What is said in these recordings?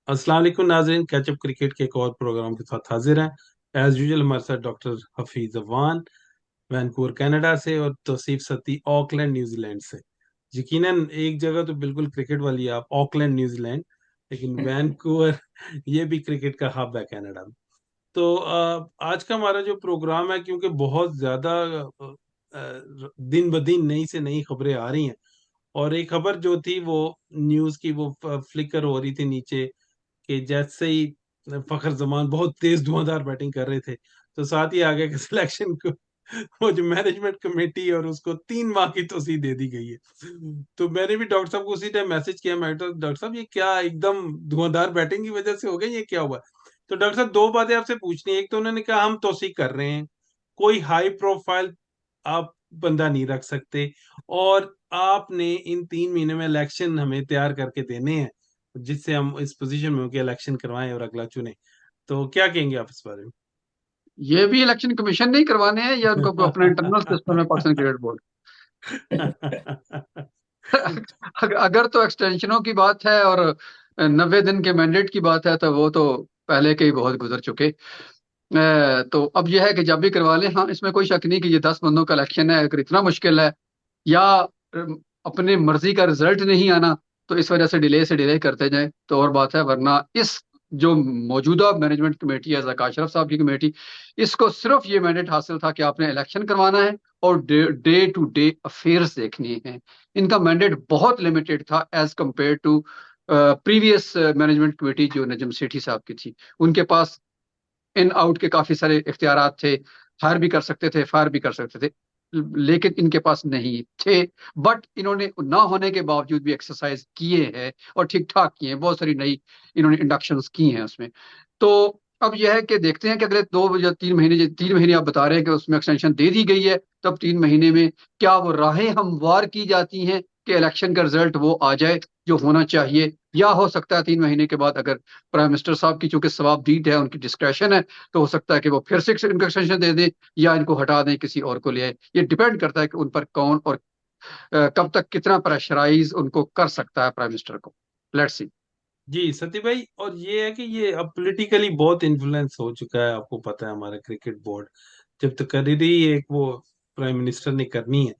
अस्सलाम वालेकुम नाज़रीन, कैचअप क्रिकेट के एक और प्रोग्राम के साथ हाजिर हैं। एज यूजुअल हमारे साथ doctor Hafeez Awan Vancouver Canada से और तौसीफ सती ऑकलैंड न्यूजीलैंड से। यकीनन एक जगह तो बिल्कुल क्रिकेट वाली है, आप ऑकलैंड न्यूजीलैंड, लेकिन वैनकूवर ये भी क्रिकेट का हब है कनाडा में। तो आज का हमारा जो प्रोग्राम है, क्योंकि बहुत ज्यादा दिन ब दिन नई से नई खबरें आ रही हैं, और एक खबर जो थी वो न्यूज की वो फ्लिकर हो रही थी नीचे कि जैसे ही फखर जमान बहुत तेज धुआंधार बैटिंग कर रहे थे, तो साथ ही आगे के सिलेक्शन को वो जो मैनेजमेंट कमेटी और उसको 3 माह की तोसी दे दी गई है। तो मैंने भी डॉक्टर साहब को उसी टाइम मैसेज किया, मैं डॉक्टर साहब ये क्या एकदम धुआंधार बैटिंग की वजह से हो गई, ये क्या हुआ? तो डॉक्टर साहब दो बातें आपसे पूछनी है। एक तो उन्होंने कहा हम तोसी कर रहे हैं, कोई हाई प्रोफाइल आप बंदा नहीं रख सकते, और आपने इन 3 महीने में इलेक्शन हमें तैयार करके देने हैं जिससे हम इस पोजीशन में होकर इलेक्शन करवाएं और अगला चुने। तो क्या कहेंगे आप इस बारे ये भी इलेक्शन कमीशन नहीं करवाने हैं या उनको अपना इंटरनल सिस्टम है पाकिस्तान क्रिकेट बोर्ड। में? अगर तो एक्सटेंशनों की बात है और 90 दिन के मैंडेट की बात है तो वो तो पहले के ही बहुत गुजर चुके। तो अब यह है कि जब भी करवा लें, हाँ, इसमें कोई शक नहीं कि ये 10 बंदों का इलेक्शन है। अगर इतना मुश्किल है या अपने मर्जी का रिजल्ट नहीं आना तो इस वजह से डिले करते जाएं तो और बात है, वरना इस जो मौजूदा मैनेजमेंट कमेटी है ज़का अशरफ साहब की कमेटी, इसको सिर्फ ये मैंडेट हासिल था कि आपने इलेक्शन करवाना है और डे टू डे अफेयर्स देखने हैं। इनका मैंडेट बहुत लिमिटेड था as compare to previous management committee जो नजम सेठी साहब की थी। उनके पास इन आउट के काफी सारे इख्तियारात थे, हायर भी कर सकते थे, फायर भी कर सकते थे, लेकिन इनके पास नहीं थे। बट इन्होंने ना होने के बावजूद भी एक्सरसाइज किए हैं और ठीक ठाक किए हैं। बहुत सारी नई इन्होंने इंडक्शंस की हैं उसमें। तो अब यह है कि देखते हैं कि अगले 2 या 3 महीने, जो 3 महीने आप बता रहे हैं कि उसमें एक्सटेंशन दे दी गई है, तब 3 महीने में क्या वो राहें हमवार की जाती हैं कि इलेक्शन का रिजल्ट वो आ जाए जो होना चाहिए, या हो सकता है 3 महीने के बाद अगर प्राइम मिनिस्टर साहब की चूंकि सवाबदीद है, उनकी डिस्क्रेशन है, तो हो सकता है कि वो फिर से इनको एक्सटेंशन दे दें या इनको हटा दें, किसी और को ले आए। ये डिपेंड करता है कि उन पर कौन और कब तक कितना प्रेशराइज उनको कर सकता है प्राइम मिनिस्टर को। Let's see. जी सती भाई, और ये है कि ये अब पॉलिटिकली बहुत इन्फ्लुएंस हो चुका है, आपको पता है हमारा क्रिकेट बोर्ड जब तक कर रही एक वो प्राइम मिनिस्टर ने करनी है,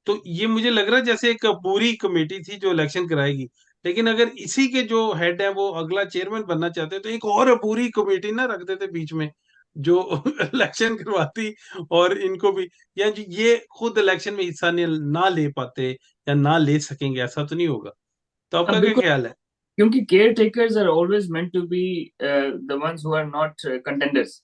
तो ये मुझे लग रहा है जैसे एक पूरी कमेटी थी जो इलेक्शन कराएगी, लेकिन अगर इसी के जो हेड है वो अगला चेयरमैन बनना चाहते हैं तो एक और पूरी कमेटी ना रख देते बीच में जो इलेक्शन करवाती, और इनको भी, या जो ये खुद इलेक्शन में हिस्सा ना ले पाते या ना ले सकेंगे, ऐसा तो नहीं होगा? तो हाँ आपका क्या बिल्कुल। ख्याल है? क्योंकि caretakers are always meant to be the ones who are not contenders.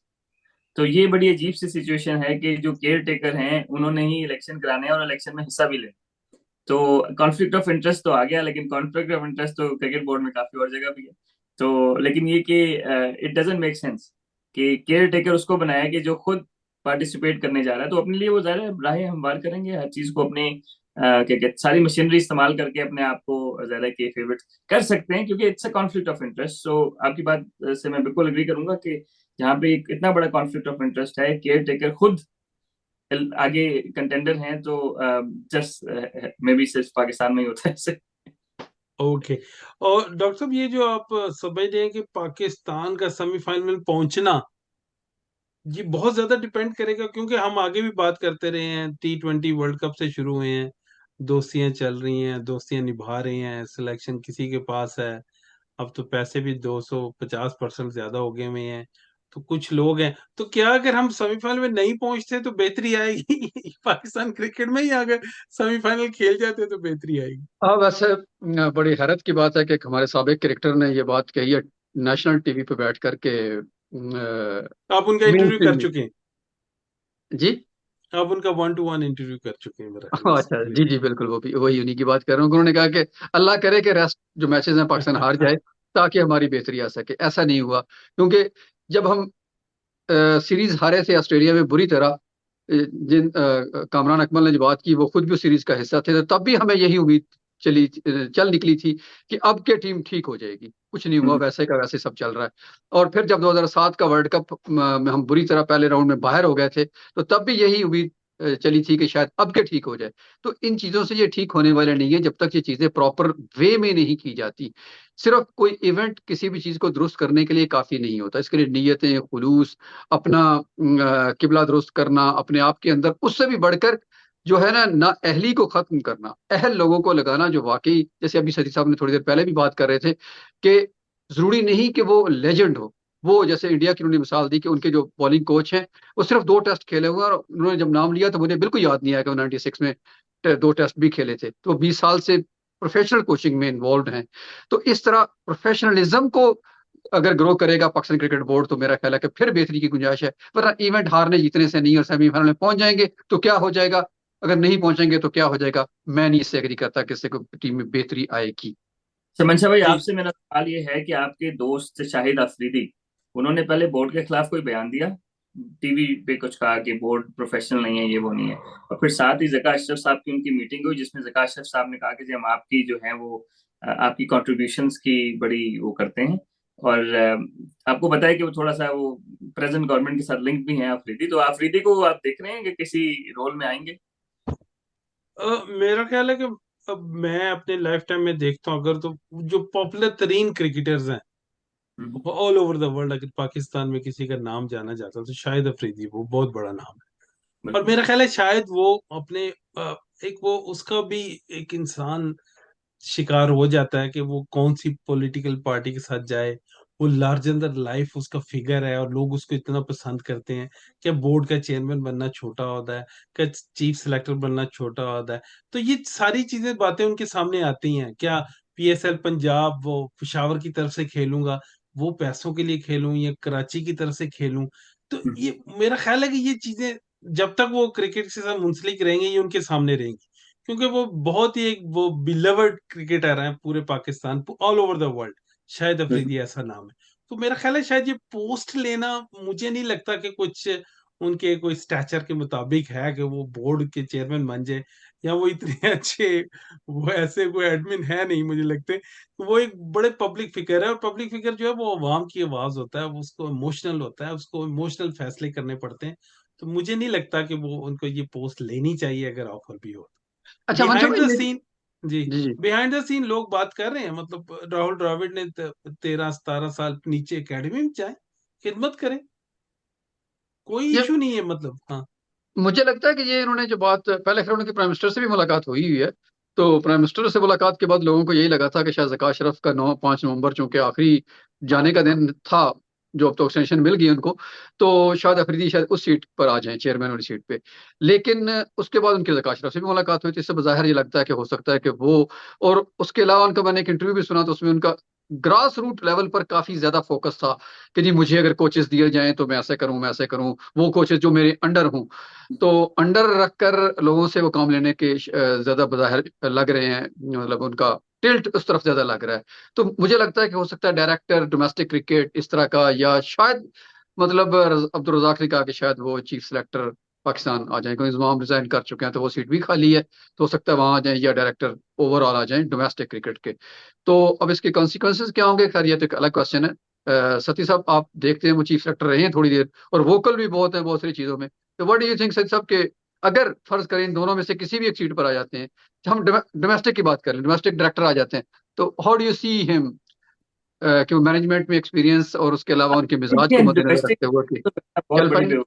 तो ये बड़ी अजीब सी सिचुएशन है कि जो केयर टेकर हैं उन्होंने ही इलेक्शन कराने हैं और इलेक्शन में हिस्सा भी लेना। तो कॉन्फ्लिक्ट ऑफ इंटरेस्ट तो आ गया, लेकिन कॉन्फ्लिक्ट ऑफ इंटरेस्ट तो क्रिकेट बोर्ड में काफी और जगह भी है। तो लेकिन ये कि इट डजंट मेक सेंस कि केयर टेकर उसको बनाया कि जो खुद पार्टिसिपेट करने जा रहा है, तो अपने लिए वो ज़ाहिर है राहें हमवार करेंगे हर चीज को अपने क्या कहते सारी मशीनरी इस्तेमाल करके अपने आप को ज्यादा के फेवरेट कर सकते हैं, क्योंकि it's a conflict of interest. So आपकी बात से मैं बिल्कुल एग्री करूंगा कि जहाँ पे एक इतना बड़ा कॉन्फ्लिक्ट ऑफ इंटरेस्ट है, केयर टेकर खुद आगे कंटेंडर हैं, तो जस्ट मे बी सिर्फ पाकिस्तान में ही होता है ऐसे। ओके। और डॉक्टर साहब, ये जो आप समझ रहे हैं कि पाकिस्तान का सेमीफाइनल में पहुंचना, ये बहुत ज्यादा डिपेंड करेगा, क्योंकि हम आगे भी बात करते रहे हैं, T20 वर्ल्ड कप से शुरू हुए हैं, दोस्तियां चल रही हैं, दोस्तियां निभा रहे हैं, सिलेक्शन किसी के पास है, अब तो पैसे भी 250% ज्यादा हो गए हुए हैं, तो कुछ लोग हैं, तो क्या अगर हम सेमीफाइनल में नहीं पहुंचते तो बेहतरी आएगी पाकिस्तान क्रिकेट में, या अगर सेमीफाइनल खेल जाते तो बेहतरी आएगी? हाँ, वैसे बड़ी हैरत की बात है कि हमारे साबिक क्रिकेटर ने ये बात कही है नेशनल टीवी पे बैठ करके आप उनका मेन इंटरव्यू कर स्ट्रीम में। चुके हैं? जी। आप उनका 1-to-1 इंटरव्यू कर चुके हैं मेरा ख्याल से। अच्छा, जी जी, बिल्कुल, वो भी वही उन्हीं की बात कर रहा हूँ। उन्होंने कहा कि अल्लाह करे कि रेस्ट जो मैचेस हैं पाकिस्तान हार जाए ताकि हमारी बेहतरी आ सके। ऐसा नहीं हुआ, क्योंकि जब हम सीरीज हारे थे ऑस्ट्रेलिया में बुरी तरह, कामरान अकमल ने जो बात की वो खुद भी उस सीरीज का हिस्सा थे, तो तब भी हमें यही उम्मीद चल निकली थी कि अब के टीम ठीक हो जाएगी। कुछ नहीं हुआ, वैसे का वैसे सब चल रहा है। और फिर जब 2007 का वर्ल्ड कप में हम बुरी तरह पहले राउंड में बाहर हो गए थे, तो तब भी यही उम्मीद चली थी कि शायद अब के ठीक हो जाए। तो इन चीजों से ये ठीक होने वाले नहीं है जब तक ये चीजें प्रॉपर वे में नहीं की जाती। सिर्फ कोई इवेंट किसी भी चीज को दुरुस्त करने के लिए काफी नहीं होता, इसके लिए नीयतें, खुलूस, अपना किबला दुरुस्त करना अपने आप के अंदर, उससे भी बढ़कर जो है ना अहली को खत्म करना, अहल लोगों को लगाना जो वाकई, जैसे अभी सती साहब ने थोड़ी देर पहले भी बात कर रहे थे कि जरूरी नहीं कि वो लेजेंड हो। वो जैसे इंडिया की उन्होंने मिसाल दी कि उनके जो बॉलिंग कोच हैं वो सिर्फ 2 टेस्ट खेले हुए हैं, और उन्होंने जब नाम लिया तो मुझे बिल्कुल याद नहीं आया कि वो 96 में 2 टेस्ट भी खेले थे। तो 20 साल से प्रोफेशनल कोचिंग में इन्वॉल्व हैं। तो इस तरह प्रोफेशनलिज्म को अगर ग्रो करेगा पाकिस्तान क्रिकेट बोर्ड तो मेरा ख्याल है कि फिर बेहतरी की गुंजाइश है। वरना इवेंट हारने जीतने से नहीं, और सेमीफाइनल में पहुंच जाएंगे तो क्या हो जाएगा, अगर नहीं पहुंचेंगे तो क्या हो जाएगा, मैं नहीं इससे एग्री करता कि इससे कोई टीम में बेहतरी आएगी। मंशा भाई, जी। आपसे मेरा सवाल ये है कि आपके दोस्त शाहिद अफरीदी, उन्होंने पहले बोर्ड के खिलाफ कोई बयान दिया, टीवी पे कुछ कहा कि बोर्ड प्रोफेशनल नहीं है, ये वो नहीं है, और फिर साथ ही ज़का अशरफ साहब की उनकी मीटिंग हुई जिसमें ज़का अशरफ साहब ने कहा कि जी हम आपकी जो है वो आपकी कंट्रीब्यूशंस की बड़ी वो करते हैं, और आपको पता है कि वो थोड़ा सा वो प्रेजेंट गवर्नमेंट के साथ लिंक भी हैं अफरीदी, तो अफरीदी को आप देख रहे हैं कि किसी रोल में आएंगे? मेरा ख्याल है कि अब मैं अपने लाइफ टाइम में देखता हूँ, अगर तो जो पॉपुलर तरीन क्रिकेटर्स हैं हम्म, ऑल ओवर द वर्ल्ड, अगर पाकिस्तान में किसी का नाम जाना जाता है तो शाहिद अफरीदी वो बहुत बड़ा नाम है। और बिल्कुल। मेरा ख्याल है शायद वो अपने एक वो उसका भी एक इंसान शिकार हो जाता है कि वो कौन सी पॉलिटिकल पार्टी के साथ जाए। वो लार्जर देन लाइफ उसका फिगर है और लोग उसको इतना पसंद करते हैं। क्या बोर्ड का चेयरमैन बनना छोटा होता है, क्या चीफ सेलेक्टर बनना छोटा होता है। तो ये सारी चीजें बातें उनके सामने आती हैं। क्या पीएसएल पंजाब वो पिशावर की तरफ से खेलूंगा, वो पैसों के लिए खेलूं या कराची की तरफ से खेलूं। तो हम्म, ये मेरा ख्याल है कि ये चीजें जब तक वो क्रिकेट के साथ मुंसलिक रहेंगे ये उनके सामने रहेंगी, क्योंकि वो बहुत ही एक वो बिलवर्ड क्रिकेटर हैं पूरे Pakistan all over the world. शायद बिल्कुल। अफरीदी ऐसा नाम है। तो मेरा ख्याल है शायद ये पोस्ट लेना, मुझे नहीं लगता कि कुछ उनके कोई स्टैचर के मुताबिक है कि वो बोर्ड के चेयरमैन बन जाए, या वो इतने अच्छे वो ऐसे कोई एडमिन है नहीं मुझे लगते। तो वो एक बड़े पब्लिक फिगर है, और पब्लिक फिगर जो है वो अवाम की आवाज होता है, वो उसको इमोशनल होता है, उसको इमोशनल फैसले करने पड़ते हैं। तो मुझे नहीं लगता कि वो उनको ये पोस्ट लेनी चाहिए अगर ऑफर भी हो। अच्छा मंशा बिहाइंड भाई द मेरी। सीन, जी, जी जी। बिहाइंड द सीन लोग बात कर रहे हैं, मतलब राहुल द्रविड़ ने 13-17 साल नीचे एकेडमी में जाए, खिदमत करें, कोई ये इशू नहीं है, मतलब हाँ। मुझे लगता है कि ये इन्होंने जो बात पहले, फिर उनके प्राइम मिनिस्टर से भी मुलाकात हुई है। तो प्राइम मिनिस्टर से मुलाकात के बाद लोगों को यही लगा था कि शायद ज़का अशरफ का 5 नवंबर चूंकि आखिरी जाने का दिन था, जो अब तो एक्सटेंशन मिल गई उनको, तो शायद अफरीदी शायद उस सीट पर आ जाएं, चेयरमैन वाली सीट पे। लेकिन उसके बाद उनकी ज़का अशरफ से भी मुलाकात हुई थी, इससे बाहर ये लगता है कि हो सकता है कि वो, और उसके अलावा उनका मैंने एक इंटरव्यू भी सुना तो उसमें उनका ग्रास रूट लेवल पर काफी ज्यादा फोकस था कि जी मुझे अगर कोचेस दिए जाएं तो मैं ऐसे करूं, मैं ऐसे करूं, वो कोचेस जो मेरे अंडर हों। तो अंडर रखकर लोगों से वो काम लेने के ज्यादा बाहर लग रहे हैं, मतलब उनका टिल्ट उस तरफ ज्यादा लग रहा है। तो मुझे लगता है कि हो सकता है डायरेक्टर डोमेस्टिक क्रिकेट इस तरह का, या शायद मतलब अब्दुल रजाक ने कहा कि शायद वो चीफ सेलेक्टर पाकिस्तान आ जाए, क्योंकि इंजमाम रिजाइन कर चुके हैं तो वो सीट भी खाली है, तो हो सकता है वहां आ जाए, या डायरेक्टर ओवरऑल आ जाए डोमेस्टिक क्रिकेट के। तो अब इसके कॉन्सिक्वेंसेज क्या होंगे, खैर ये तो एक अलग क्वेश्चन है। सती साहब आप देखते हैं वो चीफ सेलेक्टर रहे हैं थोड़ी देर, और वोकल भी बहुत है बहुत सारी चीजों में। तो what do you think such साहब के, अगर फर्ज करें इन दोनों में से किसी भी एक सीट पर आ जाते हैं, तो हम डोमेस्टिक की बात करें, डोमेस्टिक डायरेक्टर आ जाते हैं, तो how do you see him, कि वो मैनेजमेंट में एक्सपीरियंस और उसके अलावा उनके मिजाज को मद्देनजर डोमेस्टिक रखते हुए कि बहुत चल बड़ी पाएंगे?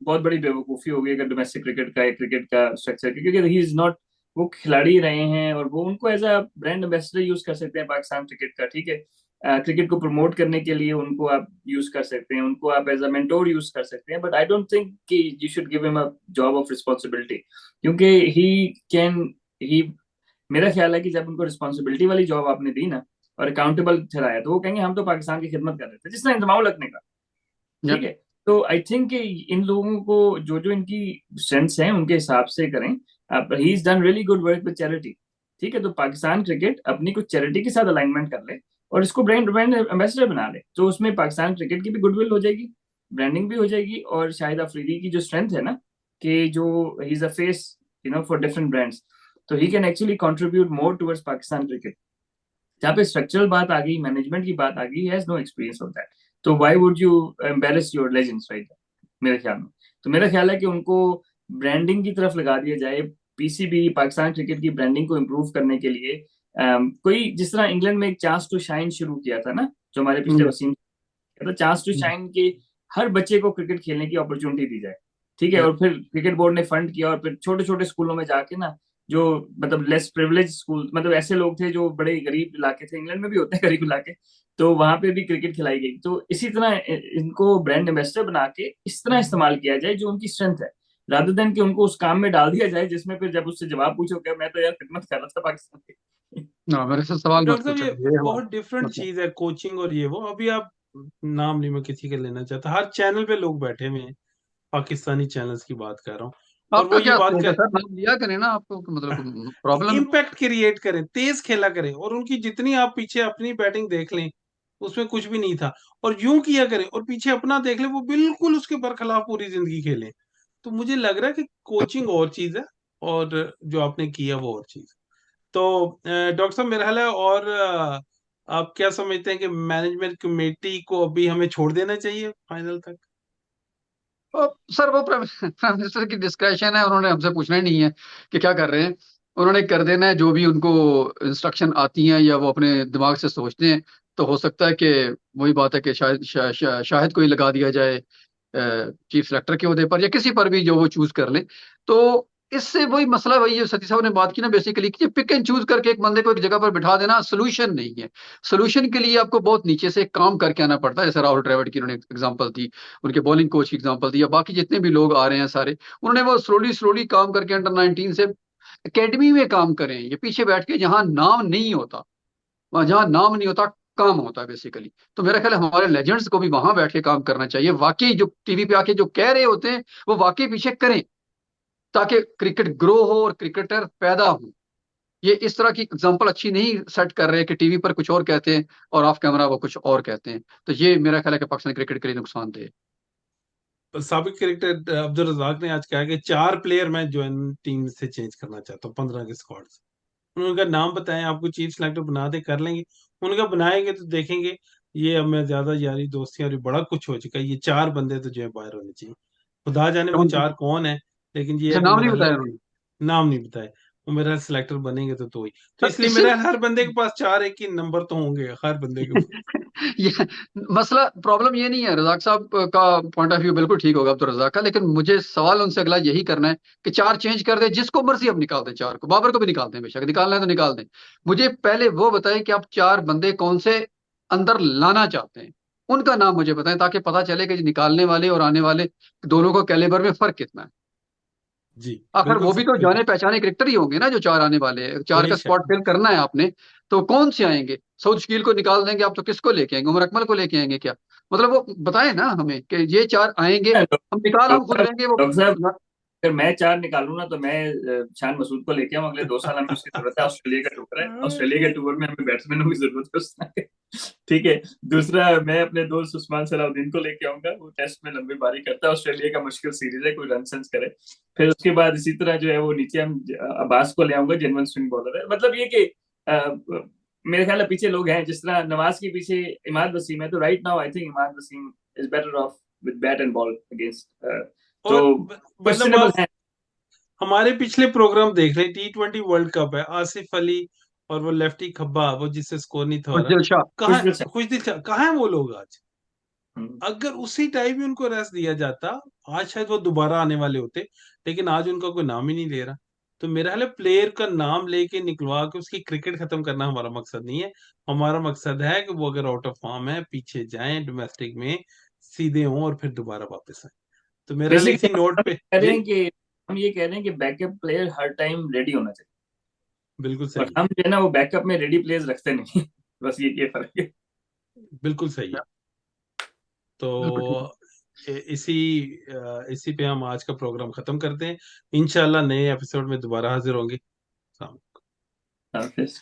बहुत बड़ी बेवकूफी होगी अगर डोमेस्टिक क्रिकेट का एक क्रिकेट का स्ट्रक्चर, क्योंकि ही इज नॉट, वो खिलाड़ी रहे हैं और वो उनको as a brand ambassador use कर सकते हैं पाकिस्तान क्रिकेट का, ठीक है। क्रिकेट को प्रमोट करने के लिए उनको आप यूज कर सकते हैं, उनको आप एज अ मेंटोर यूज कर सकते हैं, बट आई डोंट थिंक कि you should give him a job of responsibility, क्योंकि ही कैन ही मेरा ख्याल है कि जब उनको रिस्पॉन्सिबिलिटी वाली जॉब आपने दी ना और अकाउंटेबल ठहराया, तो वो कहेंगे हम तो पाकिस्तान की खिदमत कर रहे थे जिसने इंतजाम लगने का, ठीक Yep. है। तो आई थिंक इन लोगों को जो जो इनकी स्ट्रेंथ्स हैं उनके हिसाब से करें। He is done really good work with charity, ठीक है। तो पाकिस्तान क्रिकेट अपनी कुछ चैरिटी के साथ अलाइनमेंट कर ले और इसको ब्रांड ब्रांड एम्बेसडर बना ले, तो उसमें पाकिस्तान क्रिकेट की भी गुडविल हो जाएगी, ब्रांडिंग भी हो जाएगी, और शाहिद अफरीदी की जो स्ट्रेंथ है ना, कि जो he is a face for different brands, तो he can actually contribute more towards Pakistan cricket. जहाँ पे स्ट्रक्चरल बात आ गई, मैनेजमेंट की बात आ गई, has no experience of that, तो why would you embarrass your legends, right? मेरे ख्याल में, तो मेरा ख्याल है कि उनको ब्रांडिंग की तरफ लगा दिया जाए। पीसीबी, पाकिस्तान क्रिकेट की ब्रांडिंग को इम्प्रूव करने के लिए कोई जिस तरह इंग्लैंड में एक चांस टू शाइन शुरू किया था ना, जो हमारे पिछले हम्म, वसीम, तो चांस टू हम्म, शाइन के हर बच्चे को क्रिकेट खेलने की अपॉर्चुनिटी दी जाए। ठीक है, yeah, और फिर क्रिकेट बोर्ड ने फंड किया, और फिर छोटे छोटे स्कूलों में जाके ना, जो मतलब लेस प्रिविलेज स्कूल, मतलब ऐसे लोग थे जो बड़े गरीब इलाके थे, इंग्लैंड में भी होते हैं गरीब इलाके, तो वहां पे भी क्रिकेट खिलाई गई। तो इसी तरह इनको ब्रांड एम्बेसडर बना के इस तरह इस्तेमाल किया जाए जो उनकी स्ट्रेंथ है, रादर देन कि उनको उस काम में डाल दिया जाए जिसमें फिर जब उससे जवाब पूछो, क्या मैं तो यार खिदमत कर रहा था पाकिस्तान की। ना मेरे से तो सवाल मत डॉक्टर साहब पूछो, ये ये बहुत डिफरेंट मतलब चीज है, कोचिंग और ये वो। अभी आप, नाम नहीं मैं किसी का लेना चाहता, हर चैनल पे लोग बैठे हुए हैं, पाकिस्तानी चैनल्स की बात कर रहा हूँ, और वो आपका ये क्या बात स्कोप है कर, सर, नाम लिया करें ना, आपको मतलब प्रॉब्लम। इम्पैक्ट क्रिएट करें, तेज खेला करें, और उनकी जितनी आप पीछे अपनी बैटिंग देख लें, उसमें कुछ भी नहीं था, और यूं किया करें, और पीछे अपना देख लें, वो बिल्कुल उसके बरखिलाफ पूरी जिंदगी खेलें। तो मुझे लग रहा है कि कोचिंग और चीज है, और जो आपने किया वो और चीज। तो डॉक्टर साहब, मेरा ख्याल है, और आप क्या समझते हैं कि मैनेजमेंट कमेटी को अभी हमें छोड़ देना चाहिए फाइनल तक? सर वो प्राइम मिनिस्टर की डिस्क्रेशन है, उन्होंने हमसे पूछना ही नहीं है कि क्या कर रहे हैं। उन्होंने कर देना है जो भी उनको इंस्ट्रक्शन आती हैं या वो अपने दिमाग से सोचते हैं। तो हो सकता है कि वही बात है कि शायद कोई लगा दिया जाए चीफ सेलेक्टर के ओहदे पर या किसी पर भी जो वो चूज कर लें। तो इससे वही मसला, वही जो सती साहब ने बात की ना बेसिकली, कि पिक एंड चूज करके एक बंदे को एक जगह पर बिठा देना सोल्यूशन नहीं है। सोल्यूशन के लिए आपको बहुत नीचे से काम करके आना पड़ता है, जैसे राहुल द्रविड़ की उन्होंने एग्जांपल दी, उनके बॉलिंग कोच की एग्जांपल दी, या बाकी जितने भी लोग आ रहे हैं सारे, उन्होंने वो स्लोली स्लोली काम करके अंडर 19 से एकेडमी में काम करें। ये पीछे बैठ के जहां नाम नहीं होता, वहां जहां नाम नहीं होता, काम होता है बेसिकली। तो मेरा ख्याल है हमारे लेजेंड्स को भी वहां बैठ के काम करना चाहिए, वाकई जो टीवी पे आके जो कह रहे होते हैं वो वाकई पीछे करें, ताकि क्रिकेट ग्रो हो और क्रिकेटर पैदा हो। ये इस तरह की एग्जांपल अच्छी नहीं सेट कर रहे कि टीवी पर कुछ और कहते हैं और ऑफ कैमरा वो कुछ और कहते हैं। तो ये मेरा ख्याल है कि पाकिस्तान क्रिकेट के लिए नुकसानदेह है। साबिक क्रिकेटर अब्दुल रजाक ने आज कहा कि 4 प्लेयर मैं जो टीम से चेंज करना चाहता हूँ, 15 के स्क्वाड से। उन्होंने कहा नाम बताएं, आपको चीफ सेलेक्टर बना दे, कर लेंगे। उन्होंने कहा बनाएंगे तो देखेंगे, ये अब मैं ज्यादा यारी दोस्तियां और बड़ा कुछ हो चुका है, ये 4 बंदे तो जो है बाहर होने चाहिए। खुदा जाने वो कौन सी? 4 कौन है, लेकिन ये अच्छा, है कि नाम नहीं मेरा बताया हाल उन्होंने। नाम नहीं बताए। वो मेरा सिलेक्टर बनेंगे तो ही, तो सर इसलिए इससे मेरा हर बंदे के पास 4 एक ही नंबर तो होंगे हर बंदे के पास। ये मसला, प्रॉब्लम ये नहीं है, रजाक साहब का पॉइंट ऑफ व्यू बिल्कुल ठीक होगा अब्दुल रजाक का, लेकिन मुझे सवाल उनसे अगला यही करना है कि 4 चेंज कर दे, जिसको मर्जी अब निकाल दें, 4 को, बाबर को भी निकाल दें, बेशक निकालना है तो निकाल दें। मुझे पहले वो बताएं कि आप 4 बंदे कौन से अंदर लाना चाहते हैं, उनका नाम मुझे बताएं, ताकि पता चले कि निकालने वाले और आने वाले दोनों को कैलिबर में फर्क कितना है। जी, आखिर बिल्कुल वो भी सही, तो बिल्कुल जाने पहचाने क्रिकेटर ही होंगे ना, जो 4 आने वाले हैं, 4 का बेशक। स्पॉट फिल करना है आपने। तो कौन से आएंगे? साउथ शकील को निकाल देंगे आप तो किसको लेके आएंगे? उमर अकमल को लेके आएंगे क्या? मतलब वो बताए ना हमें कि ये 4 आएंगे, हम निकाल हम खुद लेंगे वो। डॉक्टर साहब, अगर मैं 4 निकालूं ना, तो मैं शान मसूद को लेके आऊं, अगले 2 साल हमें उसकी जरूरत है। ऑस्ट्रेलिया का टूर है, ऑस्ट्रेलिया के टूर में हमें बैट्समैनों की जरूरत है उसमें। ठीक है। दूसरा, मैं अपने दोस्त उस्मान सलाउद्दीन को लेके आऊंगा, वो टेस्ट में लंबी बारी करता है, ऑस्ट्रेलिया का मुश्किल सीरीज है, कोई रन सेंस करे। फिर उसके बाद इसी तरह जो है वो नीचे हम अब्बास को ले आऊंगा, जेनवन स्विंग बॉलर है। मतलब ये कि मेरे ख्याल है पीछे लोग हैं, जिस तरह नवाज के पीछे इमाद वसीम है, तो right now I think Imad Wasim is better off with bat and ball against. तो और मतलब क्वेश्चनेबल आप है। हमारे पिछले प्रोग्राम देख रहे, T20 वर्ल्ड कप है, आसिफ अली और वो लेफ्टी खब्बा, वो जिससे स्कोर नहीं था हो रहा, खुशदिल शाह। कहाँ, खुशबू से। खुशदिल शाह, कहाँ है वो लोग आज? हम्म। अगर उसी टाइम ही उनको रेस्ट दिया जाता, आज शायद वो दोबारा आने वाले होते, लेकिन आज उनका कोई नाम ही नहीं ले रहा। तो मेरा ख्याल है प्लेयर का नाम लेके निकलवा के उसकी क्रिकेट खत्म करना हमारा मकसद नहीं है। हमारा मकसद है कि वो अगर आउट ऑफ फॉर्म है, पीछे जाएं, डोमेस्टिक में सीधे हों और फिर दोबारा वापस आए। तो मेरा ख्याल है बेसिकली इसी नोट हम पे कह रहे जी, हैं कि हम ये कह रहे हैं कि बैकअप प्लेयर हर टाइम रेडी होना चाहिए, बिल्कुल और सही हम जो है ना वो बैकअप में रेडी प्लेयर्स रखते नहीं। बस ये फर्क है। है, बिल्कुल सही है। तो बिल्कुल ठीक है। इसी पे हम आज का प्रोग्राम खत्म करते हैं। इंशाल्लाह नए एपिसोड में दोबारा हाजिर होंगे। हाफिज।